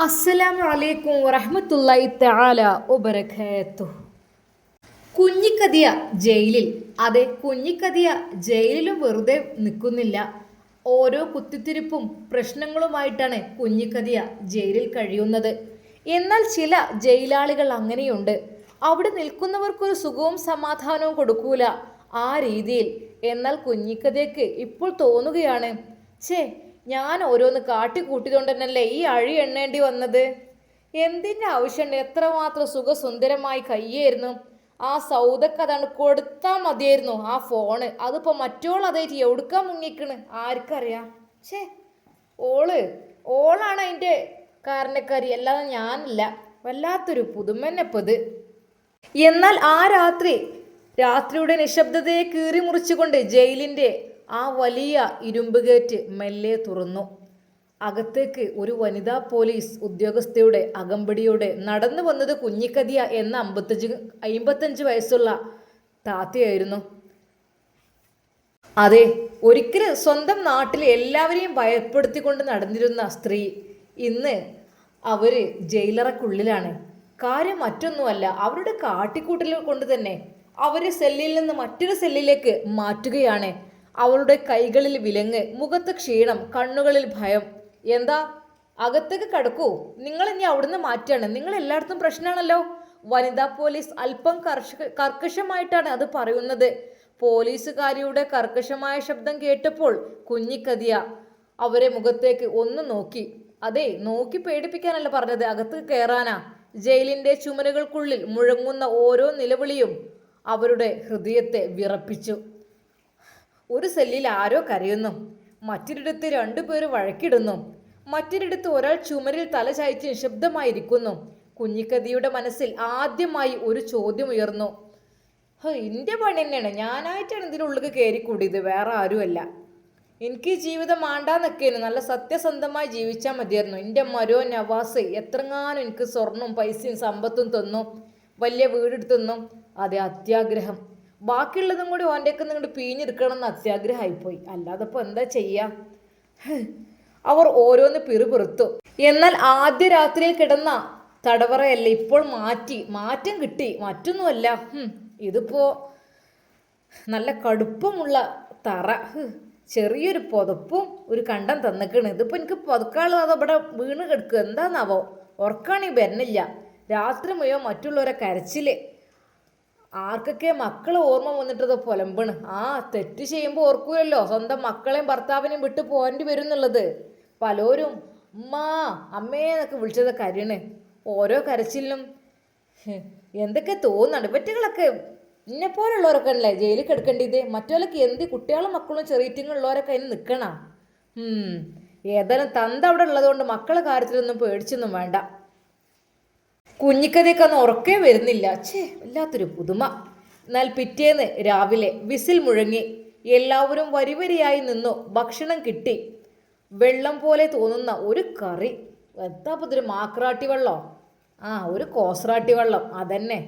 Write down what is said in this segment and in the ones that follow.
അസ്സലാമു അലൈക്കും വറഹ്മത്തുള്ളാഹി തആല വബറകാതുഹു. കുഞ്ഞിക്കതിയ ജയിലിൽ. അതെ, കുഞ്ഞിക്കതിയ ജയിലിലും വെറുതെ നിൽക്കുന്നില്ല. ഓരോ കുത്തിത്തിരിപ്പും പ്രശ്നങ്ങളുമായിട്ടാണ് കുഞ്ഞിക്കതിയ ജയിലിൽ കഴിയുന്നത്. എന്നാൽ ചില ജയിലാളികൾ അങ്ങനെയുണ്ട്. അവിടെ നിൽക്കുന്നവർക്കൊരു സുഖവും സമാധാനവും കൊടുക്കൂല, ആ രീതിയിൽ. എന്നാൽ കുഞ്ഞിക്കതിയക്ക് ഇപ്പോൾ തോന്നുകയാണ്, ഛേ, ഞാൻ ഓരോന്ന് കാട്ടിക്കൂട്ടിയതുകൊണ്ട് തന്നെയല്ലേ ഈ അഴി എണ്ണേണ്ടി വന്നത്. എന്തിൻ്റെ ആവശ്യമുണ്ട്? എത്രമാത്രം സുഖസുന്ദരമായി കയ്യായിരുന്നു. ആ സൗദക്ക് അതാണ് കൊടുത്താൽ മതിയായിരുന്നു ആ ഫോണ്. അതിപ്പോൾ മറ്റോൾ അതായിട്ട് എവിടുക്കാൻ മുങ്ങിക്കണ് ആർക്കറിയാം. ഛേ, ഓളാണ് അതിൻ്റെ കാരണക്കാരി, അല്ലാതെ ഞാനല്ല. വല്ലാത്തൊരു പുതുമന്നെപ്പത്. എന്നാൽ ആ രാത്രിയുടെ നിശബ്ദതയെ കീറി മുറിച്ചുകൊണ്ട് ജയിലിൻ്റെ ആ വലിയ ഇരുമ്പ് ഗേറ്റ് മെല്ലെ തുറന്നു. അകത്തേക്ക് ഒരു വനിതാ പോലീസ് ഉദ്യോഗസ്ഥയുടെ അകമ്പടിയോടെ നടന്നു വന്നത് കുഞ്ഞിക്കതിയ എന്ന 55 വയസ്സുള്ള താത്തയായിരുന്നു. അതെ, ഒരിക്കൽ സ്വന്തം നാട്ടിൽ എല്ലാവരെയും ഭയപ്പെടുത്തിക്കൊണ്ട് നടന്നിരുന്ന സ്ത്രീ ഇന്ന് അവര് ജയിലറക്കുള്ളിലാണ്. കാര്യം മറ്റൊന്നുമല്ല, അവരുടെ കാട്ടിക്കൂട്ടൽ കൊണ്ട് തന്നെ അവരെ സെല്ലിൽ നിന്ന് മറ്റൊരു സെല്ലിലേക്ക് മാറ്റുകയാണ്. അവളുടെ കൈകളിൽ വിലങ്ങ്, മുഖത്ത് ക്ഷീണം, കണ്ണുകളിൽ ഭയം. എന്താ, അകത്തേക്ക് കടക്കൂ, നിങ്ങൾ ഇനി അവിടുന്ന് മാറ്റാണ്, നിങ്ങൾ എല്ലായിടത്തും പ്രശ്നമാണല്ലോ. വനിതാ പോലീസ് അല്പം കർക്കശമായിട്ടാണ് അത് പറയുന്നത്. പോലീസുകാരിയുടെ കർക്കശമായ ശബ്ദം കേട്ടപ്പോൾ കുഞ്ഞിക്കതിയ അവരെ മുഖത്തേക്ക് ഒന്ന് നോക്കി. അതെ, നോക്കി പേടിപ്പിക്കാനല്ല പറഞ്ഞത്, അകത്ത് കയറാനാ. ജയിലിന്റെ ചുമരുകൾക്കുള്ളിൽ മുഴങ്ങുന്ന ഓരോ നിലവിളിയും അവരുടെ ഹൃദയത്തെ വിറപ്പിച്ചു. ഒരു സെല്ലിൽ ആരോ കരയുന്നു, മറ്റൊരിടത്ത് 2 പേര് വഴക്കിടുന്നു, മറ്റൊരിടത്ത് ഒരാൾ ചുമരിൽ തല ചായ്ച്ച് നിശബ്ദമായിരിക്കുന്നു. കുഞ്ഞിക്കതിയുടെ മനസ്സിൽ ആദ്യമായി ഒരു ചോദ്യം ഉയർന്നു. എൻ്റെ പണി തന്നെയാണ്, ഞാനായിട്ടാണ് ഇതിനുള്ളിൽ കയറിക്കൂടിയത്, വേറെ ആരുമല്ല. എനിക്ക് ജീവിതം ആണ്ടാന്നൊക്കെയാണ്, നല്ല സത്യസന്ധമായി ജീവിച്ചാൽ മതിയായിരുന്നു. എൻ്റെ മരോ നവാസ് എത്രങ്ങാനും എനിക്ക് സ്വർണവും പൈസയും സമ്പത്തും തന്നു, വലിയ വീടെടുത്തു തന്നു. അതെ, അത്യാഗ്രഹം. ബാക്കിയുള്ളതും കൂടി ഓൻ്റെയൊക്കെ നിങ്ങോട്ട് പിഴിഞ്ഞെടുക്കണം എന്ന് അത്യാഗ്രഹമായിപ്പോയി, അല്ലാതെ ഇപ്പോൾ എന്താ ചെയ്യാം. അവർ ഓരോന്ന് പിറുപിറുത്തു. എന്നാൽ ആദ്യ രാത്രിയിൽ കിടന്ന തടവറയല്ല, ഇപ്പോൾ മാറ്റം കിട്ടി. മറ്റൊന്നുമല്ല, ഇതിപ്പോ നല്ല കടുപ്പമുള്ള തറ, ചെറിയൊരു പുതപ്പും ഒരു കണ്ടം തന്നിക്കണ്. ഇതിപ്പോൾ എനിക്ക് പുതക്കാനുള്ളത് അവിടെ വീണ് കിടക്കുക, എന്താന്നാവോ, ഉറക്കാണെങ്കിൽ വരുന്നില്ല. രാത്രി മുഴുവൻ മറ്റുള്ളവരെ കരച്ചില്. ആർക്കൊക്കെ മക്കളെ ഓർമ്മ വന്നിട്ടത് പുലമ്പണ്. തെറ്റ് ചെയ്യുമ്പോൾ ഓർക്കുമല്ലോ സ്വന്തം മക്കളെയും ഭർത്താവിനെയും വിട്ട് പോകേണ്ടി വരും എന്നുള്ളത്. പലരും അമ്മേ എന്നൊക്കെ വിളിച്ചത് കരയണ്. ഓരോ കരച്ചിലിനും എന്തൊക്കെ തോന്നുന്നുണ്ട്. ഇവറ്റുകളൊക്കെ ഇന്നെപ്പോലുള്ളവരൊക്കെ അല്ലേ ജയിലിൽ കിടക്കേണ്ടത്. മറ്റുള്ളവർക്ക് എന്ത്, കുട്ടികളും മക്കളും ചെറിയറ്റിങ്ങളുള്ളവരൊക്കെ അതിന് നിൽക്കണം. ഏതായാലും തന്ത അവിടെ ഉള്ളത് കൊണ്ട് മക്കളെ കാര്യത്തിലൊന്നും പേടിച്ചൊന്നും വേണ്ട. കുഞ്ഞിക്കതിയൊക്കെ അന്ന് ഉറക്കേ വരുന്നില്ല. വല്ലാത്തൊരു പുതുമ. എന്നാൽ പിറ്റേന്ന് രാവിലെ വിസിൽ മുഴങ്ങി. എല്ലാവരും വരിവരിയായി നിന്നു. ഭക്ഷണം കിട്ടി. വെള്ളം പോലെ തോന്നുന്ന ഒരു കറി. എന്താപ്പതൊരു മാക്രാട്ടി വെള്ളോ? ഒരു കോസ്രാട്ടി വെള്ളം, അതന്നെ.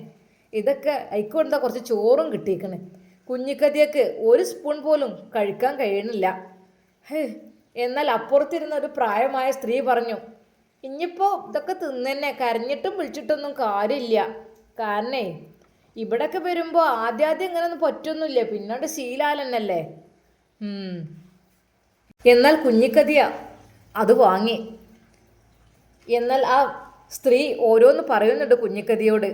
ഇതൊക്കെ ആയിക്കൊണ്ടാ കുറച്ച് ചോറും കിട്ടിയിരിക്കണ്. കുഞ്ഞിക്കതിയൊക്കെ ഒരു സ്പൂൺ പോലും കഴിക്കാൻ കഴിയണില്ല. എന്നാൽ അപ്പുറത്തിരുന്ന ഒരു പ്രായമായ സ്ത്രീ പറഞ്ഞു, ഇനിയിപ്പോൾ ഇതൊക്കെ തിന്നെ, കരഞ്ഞിട്ടും വിളിച്ചിട്ടൊന്നും കാര്യമില്ല. കാരണേ ഇവിടൊക്കെ വരുമ്പോൾ ആദ്യം ഇങ്ങനെയൊന്നും പറ്റൊന്നുമില്ല, പിന്നോട്ട് ശീലാലന്നല്ലേ. എന്നാൽ കുഞ്ഞിക്കതിയ അത് വാങ്ങി. എന്നാൽ ആ സ്ത്രീ ഓരോന്ന് പറയുന്നുണ്ട് കുഞ്ഞിക്കതിയോട്.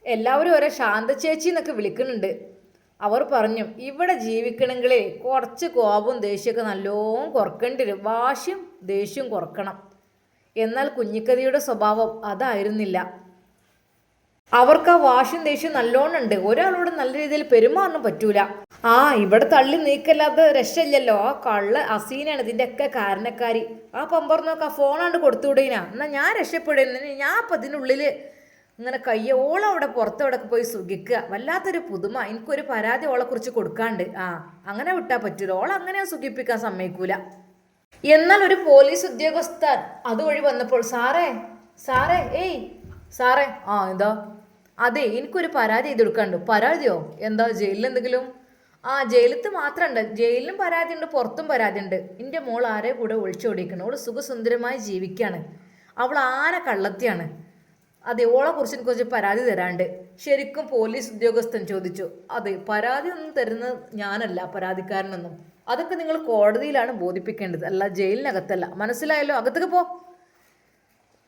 എല്ലാവരും ഒരേ ശാന്ത ചേച്ചി എന്നൊക്കെ വിളിക്കുന്നുണ്ട്. അവർ പറഞ്ഞു, ഇവിടെ ജീവിക്കണമെങ്കിലേ കുറച്ച് കോപവും ദേഷ്യമൊക്കെ നല്ലോണം കുറക്കേണ്ടി വരും, വാശിയും ദേഷ്യവും കുറക്കണം. എന്നാൽ കുഞ്ഞിക്കതിയുടെ സ്വഭാവം അതായിരുന്നില്ല. അവർക്ക് ആ വാശിയും ദേഷ്യം നല്ലോണം ഉണ്ട്. ഒരാളോട് നല്ല രീതിയിൽ പെരുമാറാനും പറ്റൂല. ഇവിടെ തള്ളി നീക്കല്ലാതെ രക്ഷയില്ലല്ലോ. ആ കള്ള അസീനാണ് ഇതിൻ്റെയൊക്കെ കാരണക്കാരി. പമ്പർന്നൊക്കെ ആ ഫോണാണ്ട് കൊടുത്തുവിടേനാ, എന്നാൽ ഞാൻ രക്ഷപ്പെടുന്നു. ഞാൻ അപ്പം ഇതിനുള്ളിൽ ഇങ്ങനെ ഓളവിടെ പുറത്തവിടെ പോയി സുഖിക്കുക. വല്ലാത്തൊരു പുതുമ. എനിക്കൊരു പരാതി ഓളെക്കുറിച്ച് കൊടുക്കാണ്ട്. അങ്ങനെ വിട്ടാൽ പറ്റൂല, ഓളങ്ങനെ സുഖിപ്പിക്കാൻ സമ്മതിക്കൂല. എന്നാൽ ഒരു പോലീസ് ഉദ്യോഗസ്ഥൻ അതുവഴി വന്നപ്പോൾ, സാറേ, ഏയ് സാറേ. എന്താ? അതെ, എനിക്കൊരു പരാതി ചെയ്തെടുക്കാണ്ട്. പരാതിയോ? എന്താ, ജയിലിൽ എന്തെങ്കിലും? ജയിലത്ത് മാത്രമുണ്ട്, ജയിലിലും പരാതിയുണ്ട്, പുറത്തും പരാതിയുണ്ട്. എൻ്റെ മോൾ ആരെ കൂടെ ഒളിച്ചോടിക്കണം. ഓള് സുഖസുന്ദരമായി ജീവിക്കുകയാണ്. അവൾ ആന കള്ളത്തിയാണ്. അതെ, ഓളെ കുറിച്ച് എനിക്ക് കുറച്ച് പരാതി തരാണ്ട്. ശരിക്കും പോലീസ് ഉദ്യോഗസ്ഥൻ ചോദിച്ചു. അതെ, പരാതി ഒന്നും തരുന്നത് ഞാനല്ല, പരാതിക്കാരനൊന്നും. അതൊക്കെ നിങ്ങൾ കോടതിയിലാണ് ബോധിപ്പിക്കേണ്ടത്, അല്ല ജയിലിനകത്തല്ല. മനസ്സിലായല്ലോ? അകത്തേക്ക് പോ.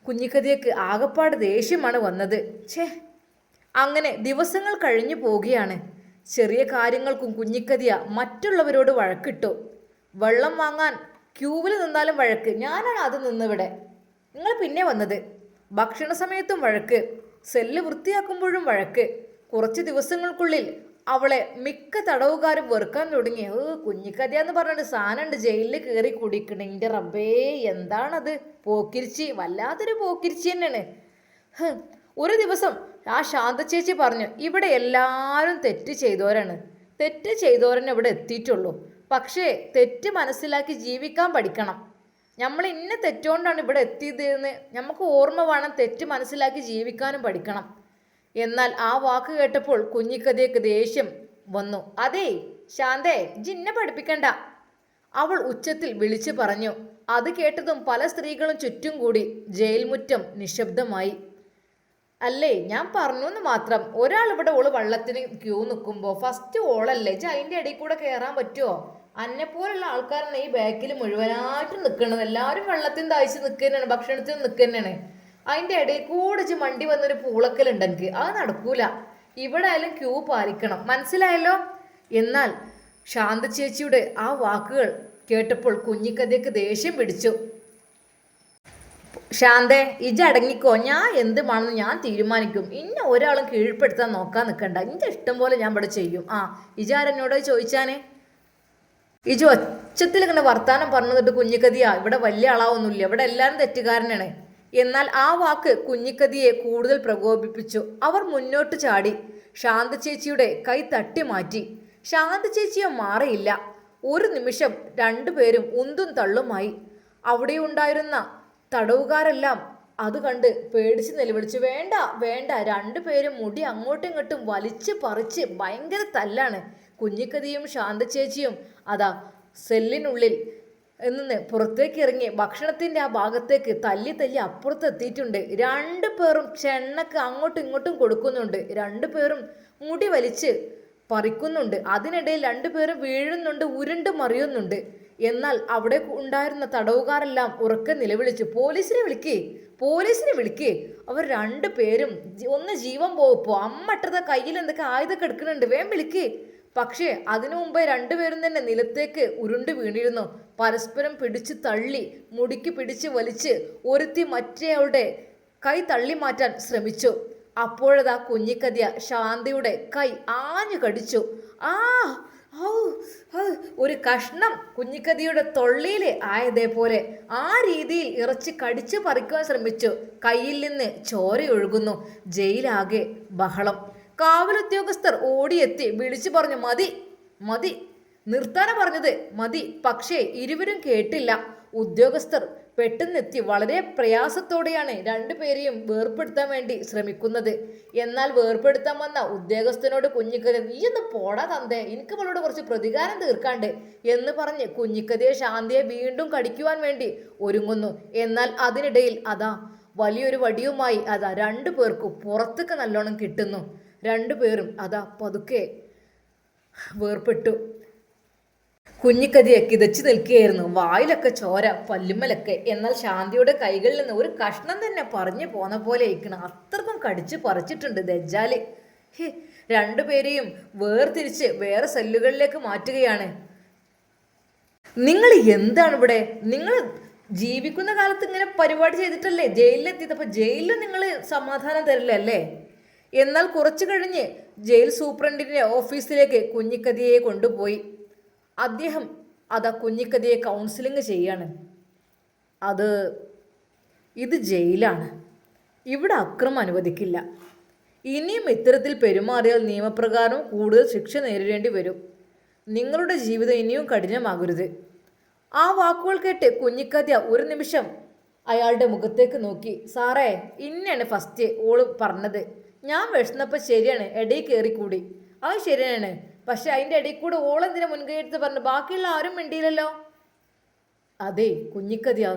കുഞ്ഞിക്കതിയക്ക് ആകപ്പാട് ദേഷ്യമാണ് വന്നത്. ഛേ, അങ്ങനെ ദിവസങ്ങൾ കഴിഞ്ഞു പോവുകയാണ്. ചെറിയ കാര്യങ്ങൾക്കും കുഞ്ഞിക്കതിയ മറ്റുള്ളവരോട് വഴക്കിട്ടു. വെള്ളം വാങ്ങാൻ ക്യൂവിൽ നിന്നാലും വഴക്ക്. ഞാനാണ് അത് നിന്നിവിടെ, നിങ്ങൾ പിന്നെ വന്നത്. ഭക്ഷണ സമയത്തും വഴക്ക്, സെല്ല് വൃത്തിയാക്കുമ്പോഴും വഴക്ക്. കുറച്ച് ദിവസങ്ങൾക്കുള്ളിൽ അവളെ മിക്ക തടവുകാരും വെറുക്കാൻ തുടങ്ങി. കുഞ്ഞിക്കഥ എന്ന് പറഞ്ഞിട്ട് സാധനമുണ്ട് ജയിലിൽ കയറി കുടിക്കണേ. എൻ്റെ റബ്ബേ, എന്താണത്? പോക്കിരിച്ചി, വല്ലാത്തൊരു പോക്കിരിച്ചി തന്നെയാണ്. ഒരു ദിവസം ആ ശാന്ത ചേച്ചി പറഞ്ഞു, ഇവിടെ എല്ലാവരും തെറ്റ് ചെയ്തവരാണ്. തെറ്റ് ചെയ്തവരനെ ഇവിടെ എത്തിയിട്ടുള്ളൂ. പക്ഷേ തെറ്റ് മനസ്സിലാക്കി ജീവിക്കാൻ പഠിക്കണം. നമ്മൾ ഇന്ന തെറ്റുകൊണ്ടാണ് ഇവിടെ എത്തിയതെന്ന് നമുക്ക് ഓർമ്മ വേണം. തെറ്റ് മനസ്സിലാക്കി ജീവിക്കാനും പഠിക്കണം. എന്നാൽ ആ വാക്ക് കേട്ടപ്പോൾ കുഞ്ഞിക്കഥയ്ക്ക് ദേഷ്യം വന്നു. അതേ ശാന്തേ, ജിന്നെ പഠിപ്പിക്കണ്ട, അവൾ ഉച്ചത്തിൽ വിളിച്ചു പറഞ്ഞു. അത് കേട്ടതും പല സ്ത്രീകളും ചുറ്റും കൂടി. ജയിൽ മുറ്റം നിശബ്ദമായി. അല്ലേ, ഞാൻ പറഞ്ഞു എന്ന് മാത്രം. ഒരാൾ ഇവിടെ ഓള് വള്ളത്തിന് ക്യൂ നിൽക്കുമ്പോൾ ഫസ്റ്റ് ഓളല്ലേ, അതിൻ്റെ ഇടയിൽ കൂടെ കയറാൻ പറ്റുമോ? അന്നെപ്പോലുള്ള ആൾക്കാരാണ് ഈ ബാക്കിൽ മുഴുവനായിട്ട് നിൽക്കുന്നത്. എല്ലാവരും വെള്ളത്തിന് താഴ്ച നിൽക്കുന്നതാണ്, ഭക്ഷണത്തിന് നിൽക്കുന്നതാണ്. അതിൻ്റെ ഇടയിൽ കൂടെ മണ്ടി വന്നൊരു പൂളക്കലുണ്ടെങ്കിൽ അത് നടക്കൂല. ഇവിടെ ആയാലും ക്യൂ പാലിക്കണം, മനസ്സിലായല്ലോ? എന്നാൽ ശാന്ത ചേച്ചിയുടെ ആ വാക്കുകൾ കേട്ടപ്പോൾ കുഞ്ഞിക്കഥയ്ക്ക് ദേഷ്യം പിടിച്ചു. ശാന്തേ, ഇജ് അടങ്ങിക്കോ, ഞാൻ എന്ത് വേണമെന്ന് ഞാൻ തീരുമാനിക്കും. ഇന്ന ഒരാളും കീഴ്പ്പെടുത്താൻ നോക്കാൻ നിൽക്കണ്ട. ഇൻ്റെ ഇഷ്ടം പോലെ ഞാൻ ഇവിടെ ചെയ്യും. ഇജാരെന്നോട് ചോദിച്ചാനേ? ഇജ് ഒച്ചത്തിൽ ഇങ്ങനെ വർത്താനം പറഞ്ഞിട്ട് കുഞ്ഞിക്കതിയാ, ഇവിടെ വലിയ ആളാവൊന്നുമില്ല, ഇവിടെ എല്ലാവരും തെറ്റുകാരനാണ്. എന്നാൽ ആ വാക്ക് കുഞ്ഞിക്കതിയെ കൂടുതൽ പ്രകോപിപ്പിച്ചു. അവർ മുന്നോട്ട് ചാടി ശാന്ത ചേച്ചിയുടെ കൈ തട്ടി മാറ്റി. ശാന്ത ചേച്ചിയെ മാറിയില്ല. ഒരു നിമിഷം രണ്ടുപേരും ഉന്തും തള്ളുമായി. അവിടെ ഉണ്ടായിരുന്ന തടവുകാരെല്ലാം അത് കണ്ട് പേടിച്ച് നിലവിളിച്ചു. വേണ്ട വേണ്ട, രണ്ടുപേരും മുടി അങ്ങോട്ടും ഇങ്ങോട്ടും വലിച്ച് പറിച്ച് ഭയങ്കര തല്ലാണ്. കുഞ്ഞിക്കതിയും ശാന്ത ചേച്ചിയും അതാ സെല്ലിനുള്ളിൽ നിന്ന് പുറത്തേക്ക് ഇറങ്ങി ഭക്ഷണത്തിൻ്റെ ആ ഭാഗത്തേക്ക് തല്ലി തല്ലി അപ്പുറത്തെത്തിയിട്ടുണ്ട്. രണ്ടുപേരും ചെണ്ണക്ക് അങ്ങോട്ടും ഇങ്ങോട്ടും കൊടുക്കുന്നുണ്ട്. രണ്ടുപേരും മുടി വലിച്ച് പറിക്കുന്നുണ്ട്. അതിനിടയിൽ രണ്ടുപേരും വീഴുന്നുണ്ട്, ഉരുണ്ട് മറിയുന്നുണ്ട്. എന്നാൽ അവിടെ ഉണ്ടായിരുന്ന തടവുകാരെല്ലാം ഉറക്കെ നിലവിളിച്ചു, പോലീസിനെ വിളിക്കേ, പോലീസിനെ വിളിക്കേ. അവർ രണ്ടുപേരും ഒന്ന് ജീവൻ പോപ്പോ, അമ്മട്ടത കയ്യിൽ എന്തൊക്കെ ആയുധമൊക്കെ എടുക്കുന്നുണ്ട്, വേം വിളിക്കേ. പക്ഷേ അതിനു മുമ്പേ രണ്ടുപേരും തന്നെ നിലത്തേക്ക് ഉരുണ്ട് വീണിരുന്നു. പരസ്പരം പിടിച്ചു തള്ളി, മുടിക്ക് പിടിച്ച് വലിച്ച് ഒരുത്തി മറ്റേയാളുടെ കൈ തള്ളി മാറ്റാൻ ശ്രമിച്ചു. അപ്പോഴതാ കുഞ്ഞിക്കതിയ ശാന്തയുടെ കൈ ആഞ്ഞു കടിച്ചു. ഒരു കഷ്ണം കുഞ്ഞിക്കതിയുടെ തൊള്ളിയിൽ ആയതേപോലെ ആ രീതിയിൽ ഇറച്ചി കടിച്ചു പറിക്കുവാൻ ശ്രമിച്ചു. കയ്യിൽ നിന്ന് ചോരയൊഴുകുന്നു. ജയിലാകെ ബഹളം. കാവലുദ്യോഗസ്ഥർ ഓടിയെത്തി വിളിച്ചു പറഞ്ഞു, മതി മതി, നിർത്താനാ പറഞ്ഞത്, മതി. പക്ഷേ ഇരുവരും കേട്ടില്ല. ഉദ്യോഗസ്ഥർ പെട്ടെന്നെത്തി വളരെ പ്രയാസത്തോടെയാണ് രണ്ടുപേരെയും വേർപ്പെടുത്താൻ വേണ്ടി ശ്രമിക്കുന്നത്. എന്നാൽ വേർപ്പെടുത്താൻ വന്ന ഉദ്യോഗസ്ഥനോട് കുഞ്ഞിക്കതി, നീ ഒന്ന് പോടാ തന്തേ, എനിക്ക് അവളോട് കുറച്ച് പ്രതികാരം തീർക്കാണ്ട് എന്ന് പറഞ്ഞ് കുഞ്ഞിക്കതിയെ ശാന്തിയെ വീണ്ടും കടിക്കുവാൻ വേണ്ടി ഒരുങ്ങുന്നു. എന്നാൽ അതിനിടയിൽ അതാ വലിയൊരു വടിയുമായി അതാ രണ്ടുപേർക്കും പുറത്തേക്ക് നല്ലോണം കിട്ടുന്നു. രണ്ടുപേരും അതാ പതുക്കെ വേർപ്പെട്ടു. കുഞ്ഞിക്കതിയെ കിതച്ചു നിൽക്കുകയായിരുന്നു, വായിലൊക്കെ ചോര, പല്ലുമ്മലൊക്കെ. എന്നാൽ ശാന്തിയുടെ കൈകളിൽ നിന്ന് ഒരു കഷ്ണം തന്നെ പറഞ്ഞു പോന്ന പോലെ ഇരിക്കണം, അത്രക്കും കടിച്ചു പറിച്ചിട്ടുണ്ട് ദജ്ജാല്. രണ്ടുപേരെയും വേർതിരിച്ച് വേറെ സെല്ലുകളിലേക്ക് മാറ്റുകയാണ്. നിങ്ങൾ എന്താണ് ഇവിടെ? നിങ്ങൾ ജീവിക്കുന്ന കാലത്ത് ഇങ്ങനെ പരിപാടി ചെയ്തിട്ടല്ലേ ജയിലിലെത്തിയത്? അപ്പോൾ ജയിലിൽ നിങ്ങൾ സമാധാനം തരില്ല അല്ലേ? എന്നാൽ കുറച്ചു കഴിഞ്ഞ് ജയിൽ സൂപ്രണ്ടിൻ്റെ ഓഫീസിലേക്ക് കുഞ്ഞിക്കതിയെ കൊണ്ടുപോയി. അദ്ദേഹം അതാ കുഞ്ഞിക്കതിയെ കൗൺസിലിംഗ് ചെയ്യാണ്. ഇത് ജയിലാണ്, ഇവിടെ അക്രമം അനുവദിക്കില്ല. ഇനിയും ഇത്തരത്തിൽ പെരുമാറിയാൽ നിയമപ്രകാരം കൂടുതൽ ശിക്ഷ നേരിടേണ്ടി വരും. നിങ്ങളുടെ ജീവിതം ഇനിയും കഠിനമാകരുത്. ആ വാക്കുകൾ കേട്ട് കുഞ്ഞിക്കതിയ ഒരു നിമിഷം അയാളുടെ മുഖത്തേക്ക് നോക്കി. സാറേ, ഇന്നാണ് ഫസ്റ്റ് ഓള് പറഞ്ഞത്. ഞാൻ വിഷന്നപ്പോൾ ശരിയാണ്, ഇടയിൽ കയറിക്കൂടി, അത് ശരിയാണ്. പക്ഷെ അതിൻ്റെ ഇടയിൽ കൂടെ ഓളെന്തിനെ മുൻകൈ എടുത്ത് പറഞ്ഞു? ബാക്കിയുള്ള ആരും മിണ്ടിയില്ലല്ലോ. അതെ കുഞ്ഞിക്കതിയ,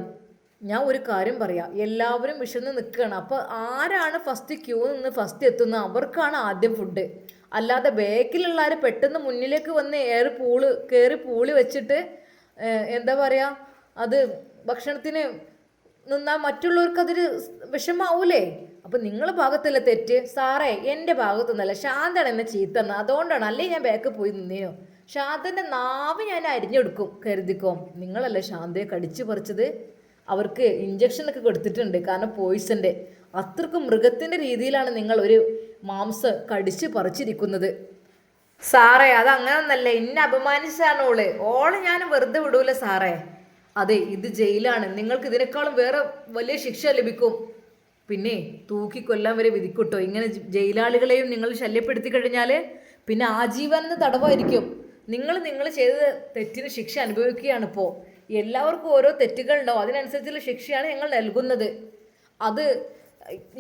ഞാൻ ഒരു കാര്യം പറയാം, എല്ലാവരും വിശന്ന് നിൽക്കുകയാണ്. അപ്പോൾ ആരാണ് ഫസ്റ്റ് ക്യൂ നിന്ന് ഫസ്റ്റ് എത്തുന്നത് അവർക്കാണ് ആദ്യം ഫുഡ്. അല്ലാതെ ബാക്കിലുള്ളവർ പെട്ടെന്ന് മുന്നിലേക്ക് വന്ന് കയറി പൂളി വെച്ചിട്ട് എന്താ പറയുക, അത് ഭക്ഷണത്തിന് നിന്നാൽ മറ്റുള്ളവർക്ക് അതൊരു വിഷമാവൂലേ? അപ്പം നിങ്ങളുടെ ഭാഗത്തല്ല തെറ്റ് സാറേ, എൻ്റെ ഭാഗത്തൊന്നല്ല. ശാന്താണ് എന്നെ ചീത്തന്ന്, അതുകൊണ്ടാണ്. അല്ലേ ഞാൻ ബാക്ക് പോയി നിന്നേനു. ശാന്തൻ്റെ നാവ് ഞാൻ അരിഞ്ഞെടുക്കും കരുതിക്കോ. നിങ്ങളല്ലേ ശാന്തയെ കടിച്ചു പറിച്ചത്. അവർക്ക് ഇഞ്ചക്ഷനൊക്കെ കൊടുത്തിട്ടുണ്ട്, കാരണം പോയിസൻ്റെ. അത്രക്കും മൃഗത്തിൻ്റെ രീതിയിലാണ് നിങ്ങൾ ഒരു മാംസം കടിച്ചു പറിച്ചിരിക്കുന്നത്. സാറേ അതങ്ങനെ ഒന്നല്ല, എന്നെ അപമാനിച്ചാണ് ഓള് ഞാൻ വെറുതെ വിടൂല സാറേ. അതെ, ഇത് ജയിലാണ്, നിങ്ങൾക്ക് ഇതിനേക്കാളും വേറെ വലിയ ശിക്ഷ ലഭിക്കും. പിന്നെ തൂക്കിക്കൊല്ലാൻ വരെ വിധിക്കൂട്ടോ. ഇങ്ങനെ ജയിലാളികളെയും നിങ്ങൾ ശല്യപ്പെടുത്തി കഴിഞ്ഞാൽ പിന്നെ ആജീവന തടവായിരിക്കും. നിങ്ങൾ ചെയ്ത തെറ്റിന് ശിക്ഷ അനുഭവിക്കുകയാണ് ഇപ്പോൾ. എല്ലാവർക്കും ഓരോ തെറ്റുകളുണ്ടാവും, അതിനനുസരിച്ചുള്ള ശിക്ഷയാണ് ഞങ്ങൾ നൽകുന്നത്. അത്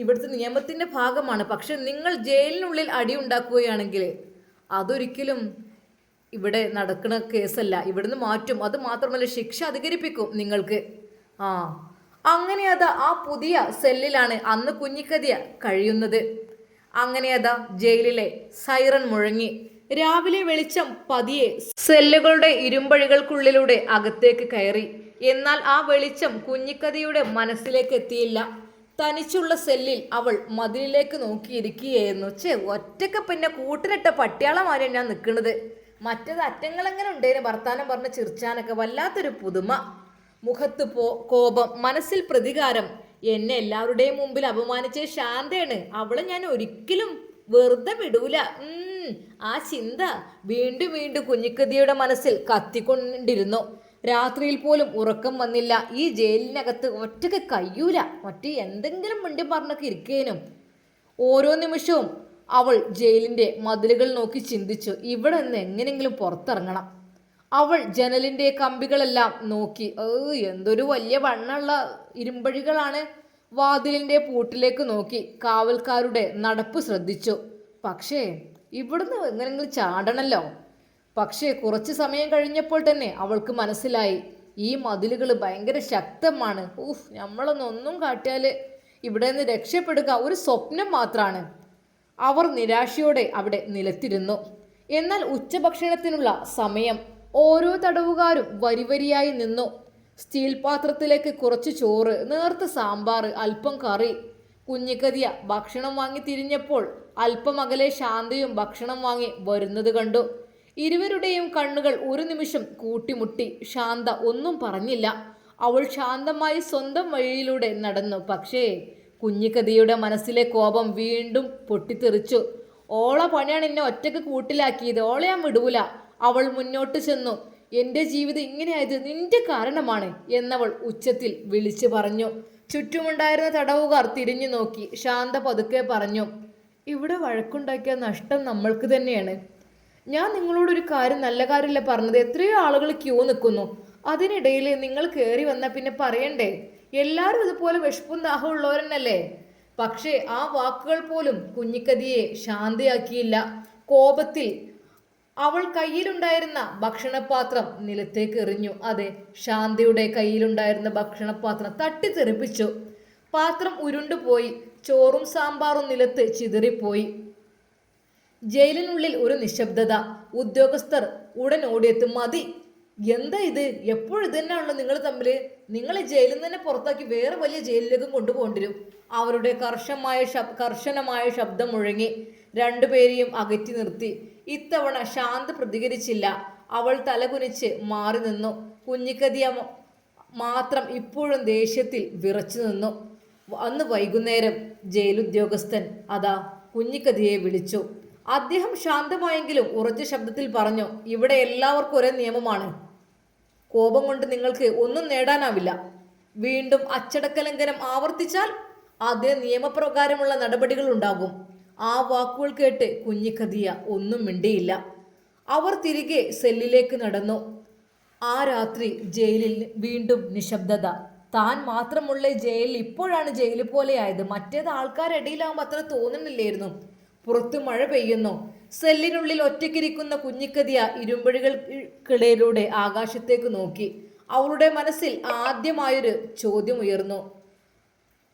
ഇവിടുത്തെ നിയമത്തിൻ്റെ ഭാഗമാണ്. പക്ഷെ നിങ്ങൾ ജയിലിനുള്ളിൽ അടി ഉണ്ടാക്കുകയാണെങ്കിൽ അതൊരിക്കലും ഇവിടെ നടക്കുന്ന കേസല്ല. ഇവിടുന്ന് മാറ്റും. അത് മാത്രമല്ല, ശിക്ഷ അധികരിപ്പിക്കും നിങ്ങൾക്ക്. അങ്ങനെ ആ പുതിയ സെല്ലിലാണ് അന്ന് കുഞ്ഞിക്കതിയ കഴിയുന്നത്. അങ്ങനെ ജയിലിലെ സൈറൺ മുഴങ്ങി. രാവിലെ വെളിച്ചം പതിയെ സെല്ലുകളുടെ ഇരുമ്പഴികൾക്കുള്ളിലൂടെ അകത്തേക്ക് കയറി. എന്നാൽ ആ വെളിച്ചം കുഞ്ഞിക്കതിയുടെ മനസ്സിലേക്ക് എത്തിയില്ല. തനിച്ചുള്ള സെല്ലിൽ അവൾ മതിലിലേക്ക് നോക്കിയിരിക്കുകയായിരുന്നു. ഒറ്റയ്ക്ക് പിന്നെ കൂട്ടിലിട്ട പട്ടിയാളമാരെയാണ് ഞാൻ നിൽക്കുന്നത്. മറ്റേത് അറ്റങ്ങളെങ്ങനെ ഉണ്ടേനും വർത്താനം പറഞ്ഞ് ചിരിച്ചാനൊക്കെ വല്ലാത്തൊരു പുതുമ. മുഖത്ത് കോപം, മനസ്സിൽ പ്രതികാരം. എന്നെ എല്ലാവരുടെയും മുമ്പിൽ അപമാനിച്ച ശാന്തയാണ്, അവളെ ഞാൻ ഒരിക്കലും വെറുതെ വിടൂല. ആ ചിന്ത വീണ്ടും വീണ്ടും കുഞ്ഞിക്കതിയുടെ മനസ്സിൽ കത്തിക്കൊണ്ടിരുന്നു. രാത്രിയിൽ പോലും ഉറക്കം വന്നില്ല. ഈ ജയിലിനകത്ത് ഒറ്റയ്ക്ക് കഴിയൂല, എന്തെങ്കിലും മുണ്ടി പറഞ്ഞൊക്കെ ഇരിക്കേനും. ഓരോ നിമിഷവും അവൾ ജയിലിൻ്റെ മതിലുകൾ നോക്കി ചിന്തിച്ചു, ഇവിടെ നിന്ന് എങ്ങനെയെങ്കിലും പുറത്തിറങ്ങണം. അവൾ ജനലിൻ്റെ കമ്പികളെല്ലാം നോക്കി. എന്തൊരു വലിയ വണ്ണമുള്ള ഇരുമ്പഴികളാണ്. വാതിലിൻ്റെ പൂട്ടിലേക്ക് നോക്കി. കാവൽക്കാരുടെ നടപ്പ് ശ്രദ്ധിച്ചു. പക്ഷേ ഇവിടുന്ന് എങ്ങനെയെങ്കിലും ചാടണല്ലോ. പക്ഷേ കുറച്ച് സമയം കഴിഞ്ഞപ്പോൾ തന്നെ അവൾക്ക് മനസ്സിലായി, ഈ മതിലുകൾ ഭയങ്കര ശക്തമാണ്. നമ്മളൊന്നും കാട്ടിയാൽ ഇവിടെ നിന്ന് രക്ഷപ്പെടുക ഒരു സ്വപ്നം മാത്രമാണ്. അവർ നിരാശയോടെ അവിടെ നിലത്തിരുന്നു. എന്നാൽ ഉച്ചഭക്ഷണത്തിനുള്ള സമയം. ഓരോ തടവുകാരും വരിവരിയായി നിന്നു. സ്റ്റീൽ പാത്രത്തിലേക്ക് കുറച്ച് ചോറ്, നേർത്ത സാമ്പാർ, അല്പം കറി. കുഞ്ഞിക്കതിയ ഭക്ഷണം വാങ്ങി തിരിഞ്ഞപ്പോൾ അല്പം അകലെ ശാന്തയും ഭക്ഷണം വാങ്ങി വരുന്നത് കണ്ടു. ഇരുവരുടെയും കണ്ണുകൾ ഒരു നിമിഷം കൂട്ടിമുട്ടി. ശാന്ത ഒന്നും പറഞ്ഞില്ല. അവൾ ശാന്തമായി സ്വന്തം വഴിയിലൂടെ നടന്നു. പക്ഷേ കുഞ്ഞിക്കതിയുടെ മനസ്സിലെ കോപം വീണ്ടും പൊട്ടിത്തെറിച്ചു. ഓള പണിയാണ് എന്നെ ഒറ്റയ്ക്ക് കൂട്ടിലാക്കിയത്, ഓളെ ഞാൻ വിടൂല. അവൾ മുന്നോട്ട് ചെന്നു. എൻ്റെ ജീവിതം ഇങ്ങനെയായത് നിന്റെ കാരണമാണ് എന്നവൾ ഉച്ചത്തിൽ വിളിച്ചു പറഞ്ഞു. ചുറ്റുമുണ്ടായിരുന്ന തടവുകാർ തിരിഞ്ഞു നോക്കി. ശാന്ത പതുക്കെ പറഞ്ഞു, ഇവിടെ വഴക്കുണ്ടാക്കിയ നഷ്ടം നമ്മൾക്ക് തന്നെയാണ്. ഞാൻ നിങ്ങളോടൊരു കാര്യം, നല്ല കാര്യമല്ല പറഞ്ഞത്. എത്രയോ ആളുകൾ ക്യൂ നിൽക്കുന്നു. അതിനിടയിൽ നിങ്ങൾ കയറി വന്നാൽ പിന്നെ പറയണ്ടേ? എല്ലാവരും ഇതുപോലെ വിശപ്പും ദാഹം ഉള്ളവരെന്നല്ലേ? പക്ഷേ ആ വാക്കുകൾ പോലും കുഞ്ഞിക്കതിയെ ശാന്തയാക്കിയില്ല. കോപത്തിൽ അവൾ കയ്യിലുണ്ടായിരുന്ന ഭക്ഷണപാത്രം നിലത്തേക്ക് എറിഞ്ഞു. അതെ, ശാന്തയുടെ കയ്യിലുണ്ടായിരുന്ന ഭക്ഷണപാത്രം തട്ടിത്തെറിപ്പിച്ചു. പാത്രം ഉരുണ്ടുപോയി. ചോറും സാമ്പാറും നിലത്ത് ചിതറിപ്പോയി. ജയിലിനുള്ളിൽ ഒരു നിശബ്ദത. ഉദ്യോഗസ്ഥർ ഉടൻ ഓടിയെത്തും. മതി, എന്താ ഇത്? എപ്പോഴും ഇത് തന്നെയാണല്ലോ നിങ്ങൾ തമ്മിൽ. നിങ്ങളെ ജയിലിൽ നിന്ന് തന്നെ പുറത്താക്കി വേറെ വലിയ ജയിലിലേക്കും കൊണ്ടുപോകേണ്ടി വരും. അവരുടെ കർശനമായ ശബ്ദം മുഴങ്ങി. രണ്ടുപേരെയും അകറ്റി നിർത്തി. ഇത്തവണ ശാന്ത പ്രതികരിച്ചില്ല. അവൾ തലകുനിച്ച് മാറി നിന്നു. കുഞ്ഞിക്കതിയ മാത്രം ഇപ്പോഴും ദേഷ്യത്തിൽ വിറച്ചു നിന്നു. അന്ന് വൈകുന്നേരം ജയിലുദ്യോഗസ്ഥൻ കുഞ്ഞിക്കതിയെ വിളിച്ചു. അദ്ദേഹം ശാന്തമായെങ്കിലും ഉറച്ച ശബ്ദത്തിൽ പറഞ്ഞു, ഇവിടെ എല്ലാവർക്കും ഒരേ നിയമമാണ്. കോപം കൊണ്ട് നിങ്ങൾക്ക് ഒന്നും നേടാനാവില്ല. വീണ്ടും അച്ചടക്ക ലംഘനം ആവർത്തിച്ചാൽ അതിന് നിയമപ്രകാരമുള്ള നടപടികൾ ഉണ്ടാകും. ആ വാക്കുകൾ കേട്ട് കുഞ്ഞിക്കതിയ ഒന്നും മിണ്ടിയില്ല. അവർ തിരികെ സെല്ലിലേക്ക് നടന്നു. ആ രാത്രി ജയിലിൽ വീണ്ടും നിശബ്ദത. താൻ മാത്രമുള്ള ജയിലിൽ ഇപ്പോഴാണ് ജയിൽ പോലെയായത്. മറ്റേത് ആൾക്കാരിടയിലാവുമ്പോൾ അത്ര തോന്നുന്നില്ലായിരുന്നു. പുറത്ത് മഴ പെയ്യുന്നു. സെല്ലിനുള്ളിൽ ഒറ്റയ്ക്കിരിക്കുന്ന കുഞ്ഞിക്കതിയ ഇരുമ്പഴികൾക്കിടയിലൂടെ ആകാശത്തേക്ക് നോക്കി. അവളുടെ മനസ്സിൽ ആദ്യമായൊരു ചോദ്യം ഉയർന്നു.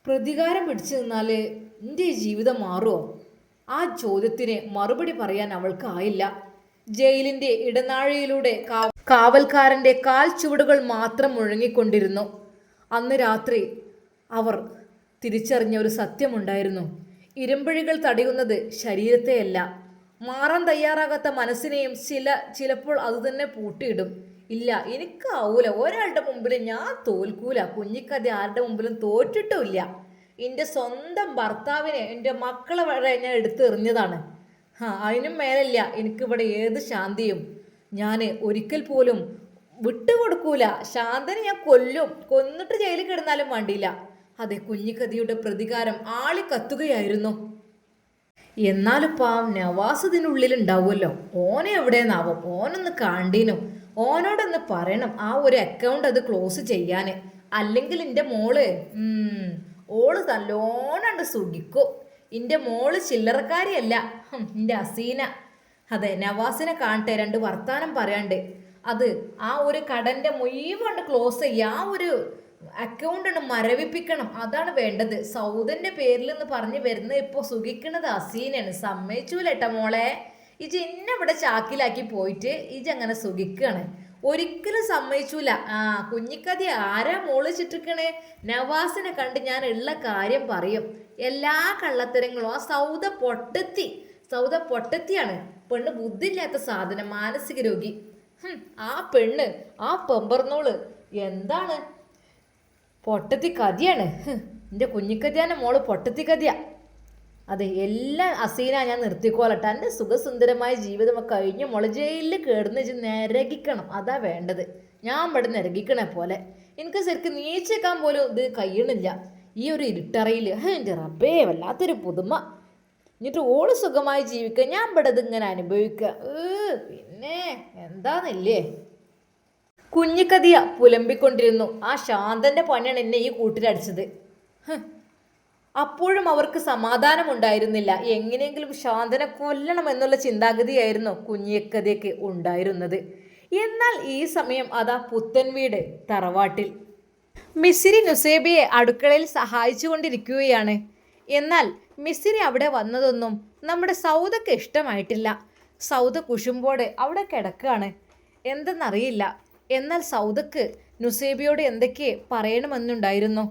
പ്രതികാരം പിടിച്ചു നിന്നാൽ എൻ്റെ ഈ ജീവിതം മാറുമോ? ആ ചോദ്യത്തിന് മറുപടി പറയാൻ അവൾക്കായില്ല. ജയിലിൻ്റെ ഇടനാഴിയിലൂടെ കാവൽക്കാരൻ്റെ കാൽ ചുവടുകൾ മാത്രം മുഴങ്ങിക്കൊണ്ടിരുന്നു. അന്ന് രാത്രി അവർ തിരിച്ചറിഞ്ഞ ഒരു സത്യമുണ്ടായിരുന്നു. ഇരുമ്പഴികൾ തടയുന്നത് ശരീരത്തെയല്ല, മാറാൻ തയ്യാറാകാത്ത മനസ്സിനെയും ചിലപ്പോൾ അതുതന്നെ പൂട്ടിയിടും. ഇല്ല, എനിക്കാവൂല, ഒരാളുടെ മുമ്പിൽ ഞാൻ തോൽക്കൂല. കുഞ്ഞിക്കഥ ആരുടെ മുമ്പിലും തോറ്റിട്ടുമില്ല. എൻ്റെ സ്വന്തം ഭർത്താവിനെ, എൻ്റെ മക്കളെ വരെ ഞാൻ എടുത്തെറിഞ്ഞതാണ്. അതിനും മേലല്ല എനിക്കിവിടെ ഏത് ശാന്തിയും. ഞാൻ ഒരിക്കൽ പോലും വിട്ടുകൊടുക്കൂല. ശാന്തനെ ഞാൻ കൊന്നിട്ട് ജയിലിൽ കിടന്നാലും വേണ്ടിയില്ല. അതെ, കുഞ്ഞിക്കഥയുടെ പ്രതികാരം ആളിക്കത്തുകയായിരുന്നു. എന്നാലും പാവം നവാസ് ഇതിനുള്ളിലുണ്ടാവുമല്ലോ. ഓനെ എവിടെയെന്നാവും. ഓനൊന്ന് കാണ്ടീനും, ഓനോടൊന്ന് പറയണം ആ ഒരു അക്കൗണ്ട് അത് ക്ലോസ് ചെയ്യാൻ. അല്ലെങ്കിൽ എൻ്റെ മോള് ഓള് നല്ലോണം സുഖിക്കും. എൻ്റെ മോള് ചില്ലറക്കാരിയല്ല, എൻ്റെ അസീന. അതെ, നവാസിനെ കാണട്ടെ, രണ്ട് വർത്താനം പറയാണ്ട്. അത് ആ ഒരു കടൻ്റെ മുഴുവൻ ക്ലോസ് ചെയ്യുക, ആ ഒരു അക്കൗണ്ട് മരവിപ്പിക്കണം. അതാണ് വേണ്ടത്. സൗദന്റെ പേരിൽ എന്ന് പറഞ്ഞ് വരുന്നത് ഇപ്പോൾ സുഖിക്കുന്നത് അസീനാണ്. സമ്മതിച്ചൂലേട്ട മോളെ, ഇജ് എന്നെ ഇവിടെ ചാക്കിലാക്കി പോയിട്ട് ഇജങ്ങനെ സുഖിക്കാണ്. ഒരിക്കലും സമ്മതിച്ചൂല. കുഞ്ഞിക്കഥ ആരാ മോള് ചിട്ടിക്കണേ? നവാസിനെ കണ്ട് ഞാൻ ഉള്ള കാര്യം പറയും. എല്ലാ കള്ളത്തരങ്ങളും ആ സൗദ പൊട്ടത്തിയാണ്. പെണ്ണ് ബുദ്ധിയില്ലാത്ത സാധനം, മാനസിക രോഗി. ആ പെണ്ണ്, ആ പെമ്പർന്നോള് എന്താണ് പൊട്ടത്തി കഥയാണ്. എൻ്റെ കുഞ്ഞിക്കഥയാണ് മോള് പൊട്ടത്തി കഥയാ. അതെ, എല്ലാം അസീന ഞാൻ നിർത്തിക്കോളട്ടെ. എൻ്റെ സുഖസുന്ദരമായ ജീവിതമൊക്കെ കഴിഞ്ഞ് മോള് ജയിലിൽ കിടന്ന് നിരകിക്കണം. അതാ വേണ്ടത്. ഞാൻ ഇവിടെ നിരകിക്കണേ പോലെ എനിക്ക് ശരിക്കും നീച്ചേക്കാൻ പോലും ഇത് കഴിയണില്ല ഈ ഒരു ഇരുട്ടറയിൽ. എൻ്റെ റബ്ബേ, വല്ലാത്തൊരു പുതുമ. എന്നിട്ട് ഓള് സുഖമായി ജീവിക്കുക, ഞാൻ ഇവിടെ ഇതിങ്ങനെ അനുഭവിക്കുക. പിന്നെ എന്താന്നില്ലേ? കുഞ്ഞിക്കഥിയ പുലമ്പിക്കൊണ്ടിരുന്നു. ആ ശാന്തന്റെ പണിയാണ് എന്നെ ഈ കൂട്ടിലടിച്ചത്. അപ്പോഴും അവർക്ക് സമാധാനമുണ്ടായിരുന്നില്ല. എങ്ങനെയെങ്കിലും ശാന്തനെ കൊല്ലണം എന്നുള്ള ചിന്താഗതിയായിരുന്നു കുഞ്ഞിക്കഥയ്ക്ക് ഉണ്ടായിരുന്നത്. എന്നാൽ ഈ സമയം അതാ പുത്തൻ വീട് തറവാട്ടിൽ മിസ്സിരി നുസേബിയെ അടുക്കളയിൽ സഹായിച്ചു കൊണ്ടിരിക്കുകയാണ്. എന്നാൽ മിസ്സിരി അവിടെ വന്നതൊന്നും നമ്മുടെ സൗദക്ക് ഇഷ്ടമായിട്ടില്ല. സൗദ കുശുമ്പോടെ അവിടെ കിടക്കുകയാണ്. എന്തെന്നറിയില്ല. എന്നാൽ സൗദക്ക് നുസേബിയോട് എന്തൊക്കെ പറയണമെന്നുണ്ടായിരുന്നു.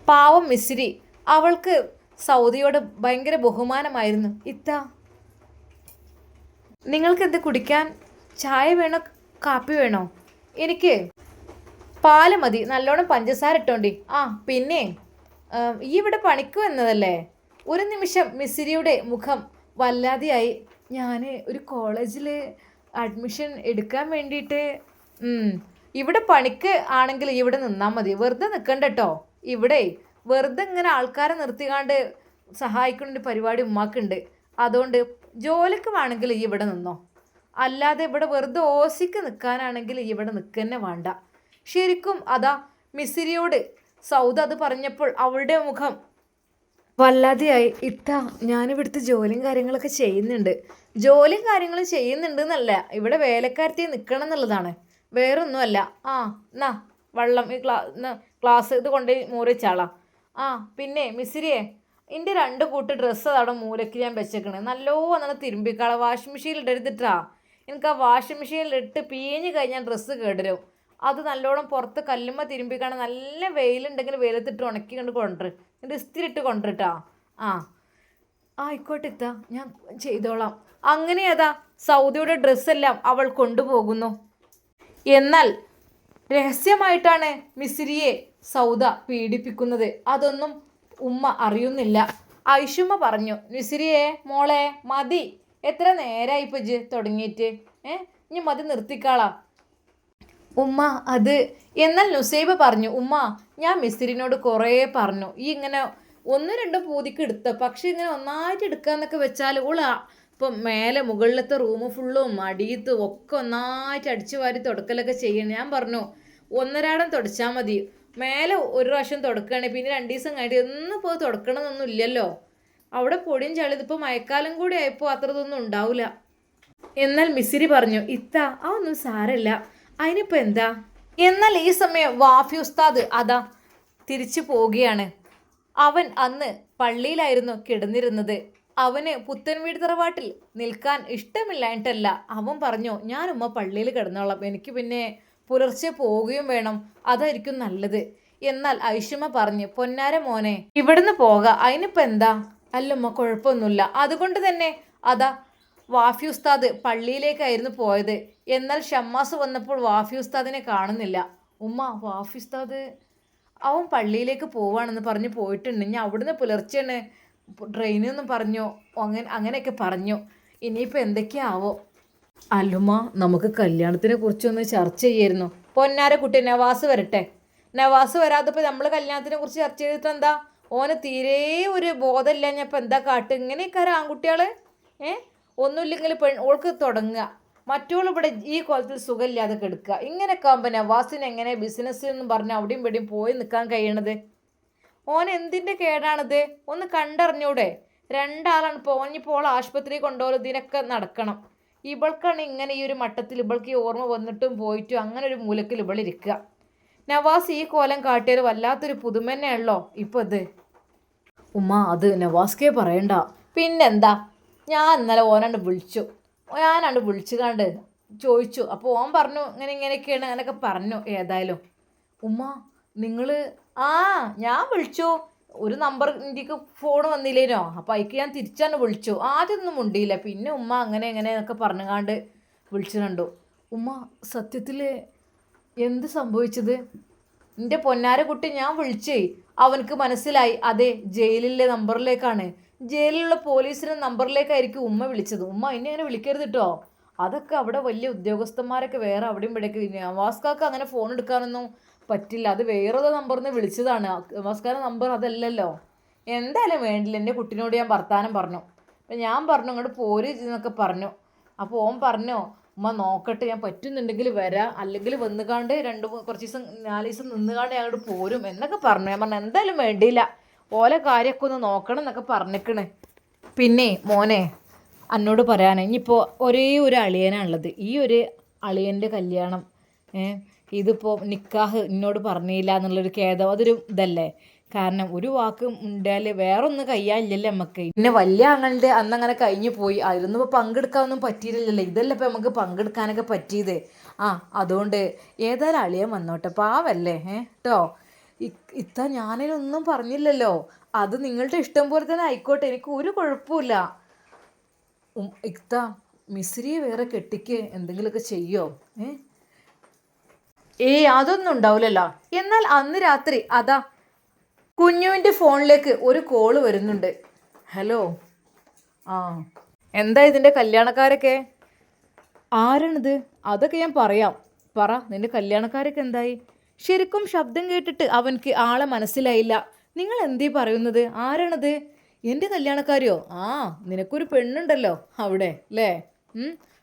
പാവം മിസ്സിരി, അവൾക്ക് സൗദയോട് ഭയങ്കര ബഹുമാനമായിരുന്നു. നിങ്ങൾക്ക് എന്ത് കുടിക്കാൻ? ചായ വേണോ കാപ്പി വേണോ? എനിക്ക് പാല് മതി, നല്ലോണം പഞ്ചസാര ഇട്ടോണ്ടി. പിന്നെ ഈ ഇവിടെ പണിക്ക് വന്നതല്ലേ? ഒരു നിമിഷം മിസ്സിരിയുടെ മുഖം വല്ലാതെയായി. ഞാൻ ഒരു കോളേജിൽ അഡ്മിഷൻ എടുക്കാൻ വേണ്ടിയിട്ട്. ഇവിടെ പണിക്ക് ആണെങ്കിൽ ഇവിടെ നിന്നാൽ മതി, വെറുതെ നിൽക്കണ്ട കേട്ടോ. ഇവിടെ വെറുതെ ഇങ്ങനെ ആൾക്കാരെ നിർത്തിക്കാണ്ട് സഹായിക്കുന്ന പരിപാടി ഉമ്മാക്കുണ്ട്. അതുകൊണ്ട് ജോലിക്ക് വേണമെങ്കിൽ ഇവിടെ നിന്നോ, അല്ലാതെ ഇവിടെ വെറുതെ ഓസിക്ക് നിൽക്കാനാണെങ്കിൽ ഇവിടെ നിൽക്കന്നെ വേണ്ട. ശരിക്കും അതാ മിസ്സിരിയോട് സൗദ അത് പറഞ്ഞപ്പോൾ അവളുടെ മുഖം വല്ലാതെയായി. ഞാനിവിടുത്തെ ജോലിയും കാര്യങ്ങളൊക്കെ ചെയ്യുന്നുണ്ട്. ജോലിയും കാര്യങ്ങളും ചെയ്യുന്നുണ്ട് എന്നല്ല, ഇവിടെ വേലക്കാരത്തി നിൽക്കണം എന്നുള്ളതാണ്, വേറൊന്നുമല്ല. എന്നാ വെള്ളം ഈ ക്ലാസ് ഇത് കൊണ്ട് മൂറി വെച്ചാളാം. പിന്നെ മിസ്സിരിയെ, എൻ്റെ 2 കൂട്ട് ഡ്രസ്സ് അവിടെ മൂലയ്ക്ക് ഞാൻ വെച്ചേക്കണേ. നല്ലോണം തിരുമ്പിക്കാളാം. വാഷിംഗ് മെഷീനിൽ ഇടരുതിട്ടാ. എനിക്ക് ആ വാഷിംഗ് മെഷീനിലിട്ട് പിഴിഞ്ഞ് കഴിഞ്ഞാൽ ഡ്രസ്സ് കേടരും. അത് നല്ലോണം പുറത്ത് കല്ലുമ്മ തിരുമ്പിക്കാണ്. നല്ല വെയിലുണ്ടെങ്കിൽ വെയിലത്തിട്ട് ഉണക്കി കൊണ്ട് കൊണ്ടുവരും. എന്നിട്ട് ഇസ്തിരിട്ട് കൊണ്ടുവരട്ടാ. ആയിക്കോട്ടെ ഞാൻ ചെയ്തോളാം. അങ്ങനെ അതാ സൗദിയുടെ ഡ്രസ്സെല്ലാം അവൾ കൊണ്ടുപോകുന്നു. എന്നാൽ രഹസ്യമായിട്ടാണ് മിസ്സിരിയെ സൗദ പീഡിപ്പിക്കുന്നത്. അതൊന്നും ഉമ്മ അറിയുന്നില്ല. ഐഷുമ്മ പറഞ്ഞു, മിസ്സിരിയെ മോളെ മതി, എത്ര നേരമായി ഇപ്പം ഇജ്ജ് തുടങ്ങിയിട്ട്? ഇനി മതി, നിർത്തിക്കാളാ ഉമ്മ. എന്നാൽ നുസൈബ പറഞ്ഞു, ഉമ്മ ഞാൻ മിസ്സിരിനോട് കുറേ പറഞ്ഞു, ഈ ഇങ്ങനെ 1-2 പൂതിക്ക് എടുത്ത, പക്ഷെ ഇങ്ങനെ ഒന്നായിട്ട് എടുക്കാന്നൊക്കെ വെച്ചാൽ ഇപ്പം മേലെ മുകളിലത്തെ റൂം ഫുള്ളും അടിയത്തും ഒക്കെ ഒന്നായിട്ട് അടിച്ചു വാരി തുടക്കലൊക്കെ ചെയ്യണം. ഞാൻ പറഞ്ഞു 1-1 തുടച്ചാൽ മതി, മേലെ ഒരു പ്രാവശ്യം തുടക്കുകയാണെങ്കിൽ പിന്നെ 2 ദിവസം കഴിഞ്ഞിട്ട് ഒന്നും പോയി തുടക്കണമെന്നൊന്നും ഇല്ലല്ലോ. അവിടെ പൊടിയും ചളിത് ഇപ്പോൾ മഴക്കാലം കൂടി ആയപ്പോൾ അത്രതൊന്നും ഉണ്ടാവില്ല. എന്നാൽ മിസ്സിരി പറഞ്ഞു, അതൊന്നും സാരമില്ല, അതിനിപ്പോൾ എന്താ, എന്നാൽ ഈ സമയം വാഫി ഉസ്താദ് അതാ തിരിച്ചു പോവുകയാണ്. അവൻ അന്ന് പള്ളിയിലായിരുന്നു കിടന്നിരുന്നത്. അവന് പുത്തൻവീട് തറവാട്ടിൽ നിൽക്കാൻ ഇഷ്ടമില്ലായിട്ടല്ല. അവൻ പറഞ്ഞു, ഞാൻ ഉമ്മ പള്ളിയിൽ കിടന്നോളാം, എനിക്ക് പിന്നെ പുലർച്ചെ പോവുകയും വേണം, അതായിരിക്കും നല്ലത്. എന്നാൽ ഐഷുമ്മ പറഞ്ഞു, പൊന്നാര മോനെ ഇവിടുന്ന് പോകാം, അതിനിപ്പോൾ എന്താ? അല്ലമ്മ കുഴപ്പമൊന്നുമില്ല. അതുകൊണ്ട് തന്നെ അതാ വാഫി ഉസ്താദ് പള്ളിയിലേക്കായിരുന്നു പോയത്. എന്നാൽ ഷമ്മാസ് വന്നപ്പോൾ വാഫി ഉസ്താദിനെ കാണുന്നില്ല. ഉമ്മ, വാഫി ഉസ്താദ് അവൻ പള്ളിയിലേക്ക് പോവാണെന്ന് പറഞ്ഞ് പോയിട്ടുണ്ട്, ഞാൻ അവിടുന്ന് പുലർച്ചെയാണ് ട്രെയിനെന്നും പറഞ്ഞു, അങ്ങനെയൊക്കെ പറഞ്ഞു. ഇനിയിപ്പോൾ എന്തൊക്കെയാവോ? അല്ലുമ്മ, നമുക്ക് കല്യാണത്തിനെ കുറിച്ചൊന്ന് ചർച്ച ചെയ്യായിരുന്നു. പൊന്നാര കുട്ടി നവാസ് വരട്ടെ. നവാസ് വരാത്തപ്പോൾ നമ്മൾ കല്യാണത്തിനെ കുറിച്ച് ചർച്ച ചെയ്തിട്ട് എന്താ? ഓന് തീരെ ഒരു ബോധമില്ല. ഞാൻ ഇപ്പം എന്താ കാട്ട്? ഇങ്ങനെയൊക്കെ ആൺകുട്ടികൾ ഒന്നുമില്ലെങ്കിൽ ഓൾക്ക് തുടങ്ങുക, മറ്റോൾ ഇവിടെ ഈ കോലത്തിൽ സുഖമില്ലാതെ കെടുക്കുക. ഇങ്ങനെയൊക്കെ ആകുമ്പോൾ നവാസിന് എങ്ങനെ ബിസിനസ് എന്നും പറഞ്ഞ് അവിടെയും ഇവിടെയും പോയി നിൽക്കാൻ കഴിയണത്? ഓൻ എന്തിൻ്റെ കേടാണത്? ഒന്ന് കണ്ടറിഞ്ഞൂടെ? രണ്ടാളാണ് പോഞ്ഞിപ്പോൾ ആശുപത്രി കൊണ്ടുപോലും ഇതിനൊക്കെ നടക്കണം. ഇവൾക്കാണ് ഇങ്ങനെ ഈ ഒരു മട്ടത്തിൽ ഇവൾക്ക് ഈ ഓർമ്മ വന്നിട്ടും പോയിട്ടും അങ്ങനെ ഒരു മൂലക്കിൽ ഇവളിരിക്കുക. നവാസ് ഈ കോലം കാട്ടിയത് വല്ലാത്തൊരു പുതുമ തന്നെയാണല്ലോ ഇപ്പോൾ ഇത്. ഉമ്മ, അത് നവാസ്കേ പറയണ്ട. പിന്നെന്താ, ഞാൻ ഇന്നലെ ഓനാണ്ട് വിളിച്ചു. ഞാനാണ്ട് വിളിച്ചു കണ്ട് ചോദിച്ചു. അപ്പോൾ ഓൻ പറഞ്ഞു ഇങ്ങനെയൊക്കെയാണ്, അങ്ങനെയൊക്കെ പറഞ്ഞു. ഏതായാലും ഉമ്മ, നിങ്ങൾ ഞാൻ വിളിച്ചു. ഒരു നമ്പർ ഇന്ത്യക്ക് ഫോൺ വന്നില്ലേനോ, അപ്പോൾ അതിക്ക് ഞാൻ തിരിച്ചാണ് വിളിച്ചു. ആദ്യമൊന്നും മുണ്ടിയില്ല, പിന്നെ ഉമ്മ അങ്ങനെ എന്നൊക്കെ പറഞ്ഞുകാണ്ട് വിളിച്ചു കണ്ടു. ഉമ്മ, സത്യത്തിൽ എന്ത് സംഭവിച്ചത്? എൻ്റെ പൊന്നാര കുട്ടി, ഞാൻ വിളിച്ചേ, അവനക്ക് മനസ്സിലായി അതെ ജയിലിലെ നമ്പറിലേക്കാണ്, ജയിലിലുള്ള പോലീസിൻ്റെ നമ്പറിലേക്കായിരിക്കും ഉമ്മ വിളിച്ചത്. ഉമ്മ എന്നെ അങ്ങനെ വിളിക്കരുത് കേട്ടോ. അതൊക്കെ അവിടെ വലിയ ഉദ്യോഗസ്ഥന്മാരൊക്കെ വേറെ അവിടെയും ഇവിടെയൊക്കെ. നവാസ്കാർക്ക് അങ്ങനെ ഫോൺ എടുക്കാനൊന്നും പറ്റില്ല, അത് വേറൊരു നമ്പറിൽ നിന്ന് വിളിച്ചതാണ്. നവാസ്കാരുടെ നമ്പർ അതല്ലല്ലോ. എന്തായാലും വേണ്ടില്ല, എൻ്റെ കുട്ടീനോട് ഞാൻ വർത്താനം പറഞ്ഞു. അപ്പം ഞാൻ പറഞ്ഞു ഇങ്ങോട്ട് പോര് എന്നൊക്കെ പറഞ്ഞു. അപ്പോൾ ഓൻ പറഞ്ഞു, ഉമ്മ നോക്കട്ടെ, ഞാൻ പറ്റുന്നുണ്ടെങ്കിൽ വരാം, അല്ലെങ്കിൽ വന്നുകാണ്ട് കുറച്ച് ദിവസം 4 ദിവസം നിന്നുകാണ്ട് ഞങ്ങളോട് പോരും എന്നൊക്കെ പറഞ്ഞു. ഞാൻ പറഞ്ഞു എന്തായാലും വേണ്ടിയില്ല, ഓലെ കാര്യമൊക്കെ ഒന്ന് നോക്കണം എന്നൊക്കെ പറഞ്ഞിക്കണ്. പിന്നെ മോനെ, എന്നോട് പറയാൻ ഇനിയിപ്പോൾ ഒരേ ഒരു അളിയനാണുള്ളത്. ഈ ഒരു അളിയൻ്റെ കല്യാണം ഇതിപ്പോൾ നിക്കാഹ് എന്നോട് പറഞ്ഞില്ല എന്നുള്ളൊരു ഖേദം, അതൊരു ഇതല്ലേ? കാരണം ഒരു വാക്ക് ഉണ്ടായാൽ വേറൊന്നും കഴിയാനില്ലല്ലോ നമുക്ക്. പിന്നെ വലിയ ആങ്ങളുടെ അന്നങ്ങനെ കഴിഞ്ഞു പോയി, അതിലൊന്നും ഇപ്പോൾ പങ്കെടുക്കാനൊന്നും പറ്റിയില്ലല്ലോ. ഇതല്ലേ ഇപ്പോൾ നമുക്ക് പങ്കെടുക്കാനൊക്കെ പറ്റിയത്. അതുകൊണ്ട് ഏതായാലും അളിയൻ വന്നോട്ടെ, പാവല്ലേ കേട്ടോ. ഇത്ത ഞാനതിനൊന്നും പറഞ്ഞില്ലല്ലോ, അത് നിങ്ങളുടെ ഇഷ്ടം പോലെ തന്നെ ആയിക്കോട്ടെ, എനിക്ക് ഒരു കുഴപ്പമില്ല. ഇത്ത മിസ്രിയെ വേറെ കെട്ടിക്ക് എന്തെങ്കിലുമൊക്കെ ചെയ്യോ? അതൊന്നും ഉണ്ടാവില്ലല്ലോ. എന്നാൽ അന്ന് രാത്രി അതാ കുഞ്ഞുവിൻ്റെ ഫോണിലേക്ക് ഒരു കോള് വരുന്നുണ്ട്. ഹലോ, എന്താ ഇതിൻ്റെ കല്യാണക്കാരൊക്കെ? ആരാണിത്? അതൊക്കെ ഞാൻ പറയാം. പറ, നിൻ്റെ കല്യാണക്കാരൊക്കെ എന്തായി? ശരിക്കും ശബ്ദം കേട്ടിട്ട് അവൻക്ക് ആളെ മനസ്സിലായില്ല. നിങ്ങൾ എന്തീ പറയുന്നത്? ആരാണത്? എൻ്റെ കല്യാണക്കാരിയോ? നിനക്കൊരു പെണ്ണുണ്ടല്ലോ അവിടെ അല്ലേ?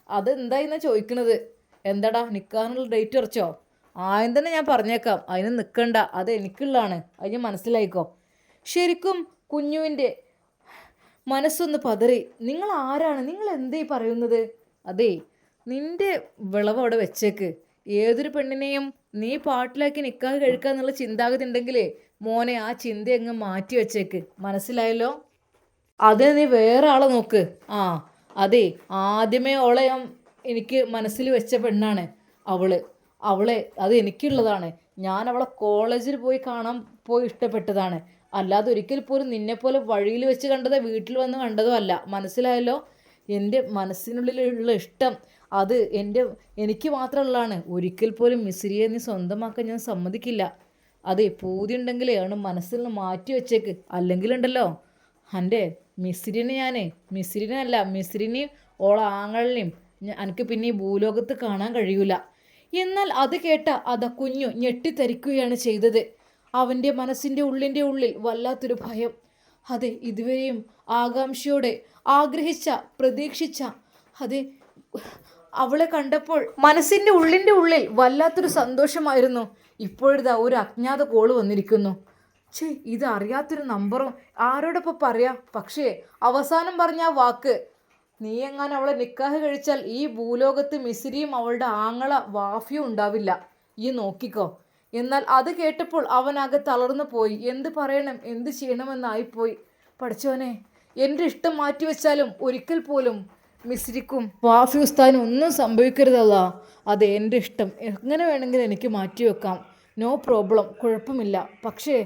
അതെന്തായിന്നാ ചോദിക്കണത്? എന്താടാ, നിൽക്കാനുള്ള ഡേറ്റ് ഉറച്ചോ? തന്നെ ഞാൻ പറഞ്ഞേക്കാം, അതിന് നിൽക്കണ്ട, അത് എനിക്കുള്ളതാണ്, അത് ഞാൻ മനസ്സിലായിക്കോ. ശരിക്കും കുഞ്ഞുവിൻ്റെ മനസ്സൊന്ന് പതറി. നിങ്ങൾ ആരാണ്? നിങ്ങൾ എന്തേ പറയുന്നത്? അതേ, നിൻ്റെ വിളവ് അവിടെ വെച്ചേക്ക്. ഏതൊരു പെണ്ണിനെയും നീ പാട്ടിലാക്കി നിൽക്കാതെ കഴിക്കുക എന്നുള്ള ചിന്താഗതി ഉണ്ടെങ്കിലേ മോനെ, ആ ചിന്ത അങ്ങ് മാറ്റി വെച്ചേക്ക്, മനസ്സിലായല്ലോ? അത് നീ വേറെ ആളെ നോക്ക്. അതെ, ആദ്യമേ അവളെ എനിക്ക് മനസ്സിൽ വെച്ച പെണ്ണാണ് അവളെ അത് എനിക്കുള്ളതാണ്. ഞാൻ അവളെ കോളേജിൽ പോയി കാണാൻ പോയി ഇഷ്ടപ്പെട്ടതാണ്, അല്ലാതെ ഒരിക്കൽ പോലും നിന്നെപ്പോലെ വഴിയിൽ വെച്ച് കണ്ടതോ വീട്ടിൽ വന്ന് കണ്ടതോ അല്ല, മനസ്സിലായല്ലോ? എൻ്റെ മനസ്സിനുള്ളിലുള്ള ഇഷ്ടം അത് എനിക്ക് മാത്രമുള്ളതാണ്. ഒരിക്കൽ പോലും മിസ്രിയെ നീ സ്വന്തമാക്കാൻ ഞാൻ സമ്മതിക്കില്ല. അതെ, പൂതി ഉണ്ടെങ്കിലേ ആണ് മനസ്സിൽ നിന്ന് മാറ്റി വെച്ചേക്ക്, അല്ലെങ്കിലുണ്ടല്ലോ എൻ്റെ മിസ്രിനെയും ഓളാങ്ങളിനെയും എനിക്ക് പിന്നെ ഈ ഭൂലോകത്ത് കാണാൻ കഴിയൂല. എന്നാൽ അത് കേട്ട കുഞ്ഞു ഞെട്ടിത്തരിക്കുകയാണ് ചെയ്തത്. അവൻ്റെ മനസ്സിൻ്റെ ഉള്ളിൽ വല്ലാത്തൊരു ഭയം. അതെ, ഇതുവരെയും ആകാംക്ഷയോടെ ആഗ്രഹിച്ച പ്രതീക്ഷിച്ച അവളെ കണ്ടപ്പോൾ മനസ്സിൻ്റെ ഉള്ളിൽ വല്ലാത്തൊരു സന്തോഷമായിരുന്നു. ഇപ്പോഴിതാ ഒരു അജ്ഞാത കോള് വന്നിരിക്കുന്നു. ഇത് അറിയാത്തൊരു നമ്പറും, ആരോടൊപ്പം പറയാ? പക്ഷേ അവസാനം പറഞ്ഞ ആ വാക്ക്, നീ എങ്ങാനും അവളെ നിക്കാഹ് കഴിച്ചാൽ ഈ ഭൂലോകത്ത് മിസ്രിയും അവളുടെ ആങ്ങള വാഫിയും ഉണ്ടാവില്ല. ഈ നോക്കിക്കോ. എന്നാൽ അത് കേട്ടപ്പോൾ അവനാകെ തളർന്നു പോയി. എന്ത് പറയണം എന്ത് ചെയ്യണമെന്നായിപ്പോയി. പഠിച്ചോനെ, എൻ്റെ ഇഷ്ടം മാറ്റിവെച്ചാലും ഒരിക്കൽ പോലും മിസ്രിക്കും വാഫി ഉസ്താദിനും ഒന്നും സംഭവിക്കരുതല്ല. അത് എൻ്റെ ഇഷ്ടം, എങ്ങനെ വേണമെങ്കിലും എനിക്ക് മാറ്റിവെക്കാം, നോ പ്രോബ്ലം, കുഴപ്പമില്ല. പക്ഷേ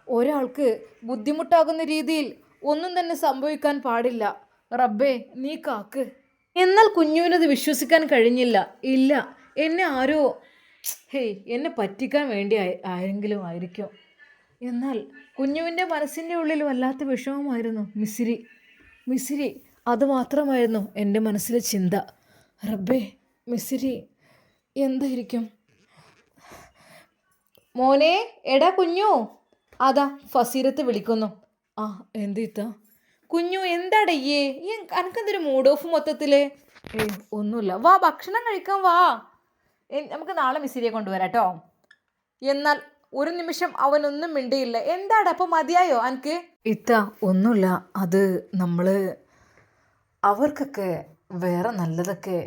ഒരാൾക്ക് ബുദ്ധിമുട്ടാകുന്ന രീതിയിൽ ഒന്നും തന്നെ സംഭവിക്കാൻ പാടില്ല. റബ്ബേ നീ കാക്ക്. എന്നാൽ കുഞ്ഞുവിനത് വിശ്വസിക്കാൻ കഴിഞ്ഞില്ല. ഇല്ല, എന്നെ ആരോ എന്നെ പറ്റിക്കാൻ വേണ്ടി ആരെങ്കിലും ആയിരിക്കും. എന്നാൽ കുഞ്ഞുവിൻ്റെ മനസ്സിൻ്റെ ഉള്ളിൽ വല്ലാത്ത വിഷമമായിരുന്നു. മിസിരി അതുമാത്രമായിരുന്നു എൻ്റെ മനസ്സിലെ ചിന്ത. റബ്ബേ, മിസിരി എന്തായിരിക്കും? മോനെ, എടാ കുഞ്ഞു, അതാ ഫസീലത്ത് വിളിക്കുന്നു. ആ എന്തിത്ത കുഞ്ഞു, എന്താടയ്യേ അനക്കെന്തൊരു മൂഡ് ഓഫ് മൊത്തത്തില്? ഒന്നുമില്ല, വാ ഭക്ഷണം കഴിക്കാൻ വാ, നമുക്ക് നാളെ മിസിരിയെ കൊണ്ടുവരാട്ടോ. എന്നാൽ ഒരു നിമിഷം അവനൊന്നും മിണ്ടിയില്ല. എന്താടാ അപ്പോൾ മതിയായോ അനക്ക്? ഇത്ത ഒന്നുമില്ല, അത് നമ്മള് അവർക്കൊക്കെ വേറെ നല്ലതൊക്കെ.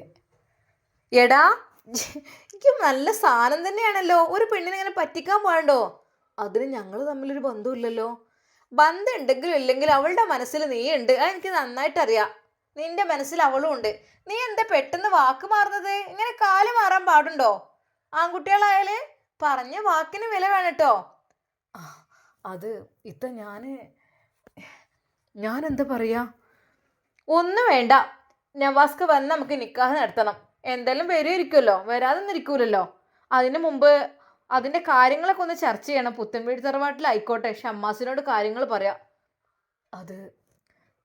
എടാ എനിക്ക് നല്ല സാധനം തന്നെയാണല്ലോ, ഒരു പെണ്ണിനെ ഇങ്ങനെ പറ്റിക്കാൻ പാടോ? അതിന് ഞങ്ങൾ തമ്മിലൊരു ബന്ധമില്ലല്ലോ. ബന്ധം ഉണ്ടെങ്കിലും ഇല്ലെങ്കിലും അവളുടെ മനസ്സിൽ നീ ഉണ്ട്, അത് എനിക്ക് നന്നായിട്ടറിയാം. നിന്റെ മനസ്സിൽ അവളും ഉണ്ട്. നീ എന്താ പെട്ടെന്ന് വാക്ക് മാറുന്നത്? ഇങ്ങനെ കാല് മാറാൻ പാടുണ്ടോ? ആൺകുട്ടികളായാല് പറഞ്ഞ വാക്കിന് വില വേണം കേട്ടോ. അത് ഇത്ത ഞാൻ എന്താ പറയാ? ഒന്നും വേണ്ട, നവാസ്ക്ക് വന്ന് നമുക്ക് നിക്കാഹ് നടത്തണം. എന്തായാലും വരുമായിരിക്കുമല്ലോ, വരാതൊന്നും ഇരിക്കൂലല്ലോ. അതിന് മുമ്പ് അതിൻ്റെ കാര്യങ്ങളൊക്കെ ഒന്ന് ചർച്ച ചെയ്യണം. പുത്തൻവീട് തറവാട്ടിലായിക്കോട്ടെ, ഷമ്മാസിനോട് കാര്യങ്ങൾ പറയാം. അത്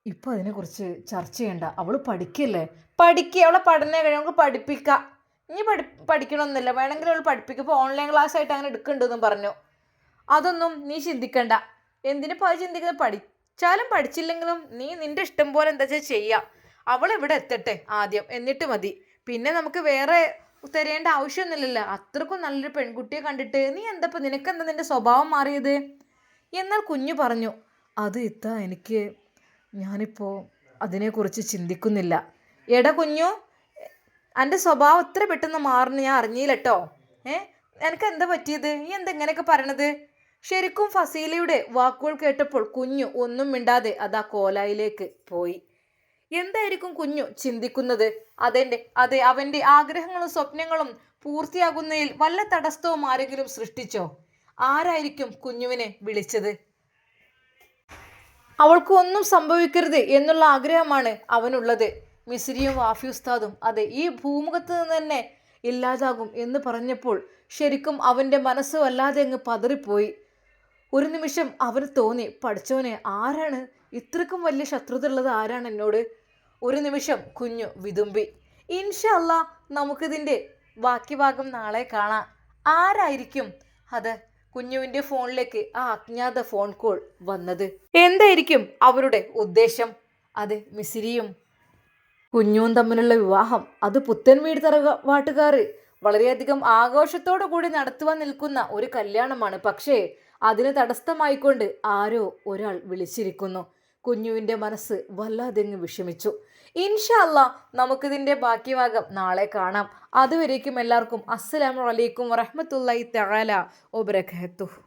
ഇപ്പം അതിനെക്കുറിച്ച് ചർച്ച ചെയ്യണ്ട, അവൾ പഠിക്കല്ലേ. അവളെ പഠനം കഴിയും, നമുക്ക് പഠിപ്പിക്കാം. ഇനി പഠിക്കണമെന്നില്ല, വേണമെങ്കിൽ അവൾ പഠിപ്പിക്കും. ഇപ്പോൾ ഓൺലൈൻ ക്ലാസ് ആയിട്ട് അങ്ങനെ എടുക്കുന്നുണ്ടെന്നും പറഞ്ഞു. അതൊന്നും നീ ചിന്തിക്കണ്ട. എന്തിനിപ്പോൾ അത് ചിന്തിക്കുന്നത്? പഠിച്ചാലും പഠിച്ചില്ലെങ്കിലും നീ നിൻ്റെ ഇഷ്ടം പോലെ എന്താ വെച്ചാൽ ചെയ്യാം. അവൾ ഇവിടെ എത്തട്ടെ ആദ്യം, എന്നിട്ട് മതി. പിന്നെ നമുക്ക് വേറെ തരേണ്ട ആവശ്യമൊന്നുമില്ലല്ലോ. അത്രക്കും നല്ലൊരു പെൺകുട്ടിയെ കണ്ടിട്ട് നീ എന്താ നിനക്കെന്താ നിൻ്റെ സ്വഭാവം മാറിയത്? എന്നാൽ കുഞ്ഞു പറഞ്ഞു, അത് ഇത്ത ഞാനിപ്പോൾ അതിനെക്കുറിച്ച് ചിന്തിക്കുന്നില്ല. എടാ കുഞ്ഞു, എൻ്റെ സ്വഭാവം ഇത്ര പെട്ടെന്ന് മാറുന്നു ഞാൻ അറിഞ്ഞില്ല കേട്ടോ. എനിക്ക് എന്താ പറ്റിയത്? നീ എന്താ ഇങ്ങനെയൊക്കെ പറയണത്? ശരിക്കും ഫസീലയുടെ വാക്കുകൾ കേട്ടപ്പോൾ കുഞ്ഞു ഒന്നും മിണ്ടാതെ അതാ കോലായിലേക്ക് പോയി. എന്തായിരിക്കും കുഞ്ഞു ചിന്തിക്കുന്നത്? അതെ, അവൻ്റെ ആഗ്രഹങ്ങളും സ്വപ്നങ്ങളും പൂർത്തിയാകുന്നതിൽ വല്ല തടസ്സവും ആരെങ്കിലും സൃഷ്ടിച്ചോ? ആരായിരിക്കും കുഞ്ഞുവിനെ വിളിച്ചത്? അവൾക്ക് ഒന്നും സംഭവിക്കരുത് എന്നുള്ള ആഗ്രഹമാണ് അവനുള്ളത്. മിസ്രിയും വാഫി ഉസ്താദും അതെ ഈ ഭൂമുഖത്ത് നിന്ന് തന്നെ ഇല്ലാതാകും എന്ന് പറഞ്ഞപ്പോൾ ശരിക്കും അവൻ്റെ മനസ്സ് വല്ലാതെ അങ്ങ് പതറിപ്പോയി. ഒരു നിമിഷം അവന് തോന്നി, പഠിച്ചവനെ, ആരാണ് ഇത്രക്കും വലിയ ശത്രുത ഉള്ളത്? ആരാണ് എന്നോട്? ഒരു നിമിഷം കുഞ്ഞു വിതുമ്പി. ഇൻഷാ അല്ലാ നമുക്കിതിൻ്റെ ബാക്കി ഭാഗം നാളെ കാണാം. ആരായിരിക്കും അത്? കുഞ്ഞുവിൻ്റെ ഫോണിലേക്ക് ആ അജ്ഞാത ഫോൺ കോൾ വന്നത്. എന്തായിരിക്കും അവരുടെ ഉദ്ദേശം? അതെ, മിസിരിയും കുഞ്ഞുവും തമ്മിലുള്ള വിവാഹം, അത് പുത്തൻവീട് തറവാട്ടുകാർ വളരെയധികം ആഘോഷത്തോടു കൂടി നടത്തുവാൻ നിൽക്കുന്ന ഒരു കല്യാണമാണ്. പക്ഷേ അതിന് തടസ്സമായിക്കൊണ്ട് ആരോ ഒരാൾ വിളിച്ചിരിക്കുന്നു. കുഞ്ഞുവിൻ്റെ മനസ്സ് വല്ലാതെ വിഷമിച്ചു. ഇൻഷാ അല്ലാ നമുക്കിതിൻ്റെ ബാക്കി ഭാഗം നാളെ കാണാം. അതുവരേക്കും എല്ലാവർക്കും അസ്സലാമു അലൈക്കും വറഹ്മത്തുള്ളാഹി തആല വബറകാതുഹു.